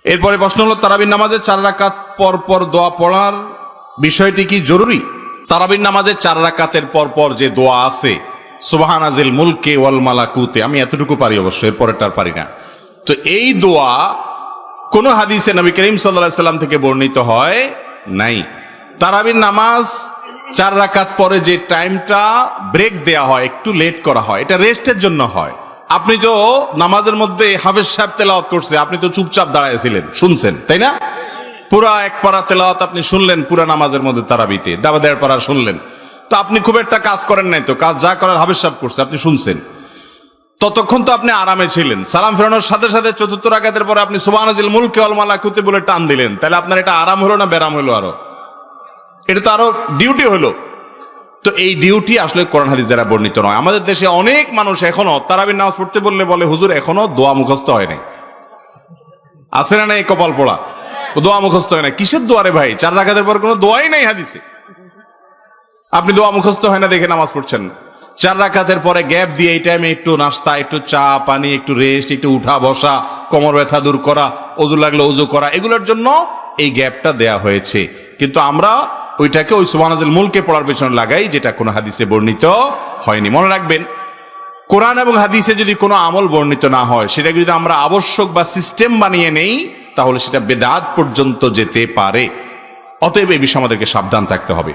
এরপরে প্রশ্ন হলো, তারাবির নামাজে 4 রাকাত পর পর দোয়া পড়ার বিষয়টি কি জরুরি? তারাবির নামাজে 4 রাকাতের পর পর যে দোয়া আছে, সুবহানাজিল মুলকে ওয়াল মালাকুতে, আমি এতটুকু পারি, অবশ্য এর পরেরটা পারি না। তো এই দোয়া কোন হাদিসে নবী করিম সাল্লাল্লাহু আলাইহি সাল্লাম থেকে বর্ণিত হয় নাই। তারাবির নামাজ 4 রাকাত পরে যে টাইমটা ব্রেক দেয়া হয়, একটু লেট করা হয়, এটা রেস্টের জন্য হয়। আপনি তো নামাজের মধ্যে হাফেজ সাহেব তেলাওয়াত করছে, আপনি তো চুপচাপ দাঁড়াইছিলেন, শুনছেন, তাই না? পুরা এক পারা তেলাওয়াত আপনি শুনলেন পুরা নামাজের মধ্যে, তারাবিতে 1.5 পারা শুনলেন। তো আপনি খুব একটা কাজ করেন নাই, তো কাজ যা করার হাফেজ সাহেব করছে আপনি শুনছেন। ততক্ষণ তো আপনি আরামে ছিলেন। সালাম ফেরানোর সাথে সাথে 4র্থ রাকাতের পরে আপনি সুবহানাজিল মুলকে ওয়াল মালাকুতে বলে টান দিলেন, তাহলে আপনার এটা আরাম হলো না ব্যারাম হলো? আরো এটা তো আরো ডিউটি হলো। তো এই ডিউটি আসলে কোরআন হাদিস দ্বারা বর্ণিত নয়। আমাদের দেশে অনেক মানুষ এখনো তারাবির নামাজ পড়তে বললে বলে, হুজুর এখনো দোয়া মুখস্থ হয় নাই। আছে না এই কপাল পোড়া, দোয়া মুখস্থ হয় না। কিসের দোয়া রে ভাই? 4 রাকাতের পর কোনো দোয়াই নাই হাদিসে। আপনি দোয়া মুখস্থ হয় না দেখে নামাজ পড়ছেন। 4 রাকাতের পরে গ্যাপ দিয়ে এই টাইমে একটু নাস্তা, একটু চা পানি, একটু রেস্ট, একটু উঠা বসা, কোমর ব্যথা দূর করা, ওযু লাগলে ওযু করা, এগুলোর জন্য এই গ্যাপটা দেয়া হয়েছে। কিন্তু আমরা ওইটাকে ওই সুবহানাজিল মুলকে পড়ার পেছনে লাগাই, যেটা কোনো হাদিসে বর্ণিত হয়নি। মনে রাখবেন, কোরআন এবং হাদিসে যদি কোনো আমল বর্ণিত না হয়, সেটাকে যদি আমরা আবশ্যক বা সিস্টেম বানিয়ে নেই, তাহলে সেটা বেদাত পর্যন্ত যেতে পারে। অতএব এই বিষয়ে আমাদেরকে সাবধান থাকতে হবে।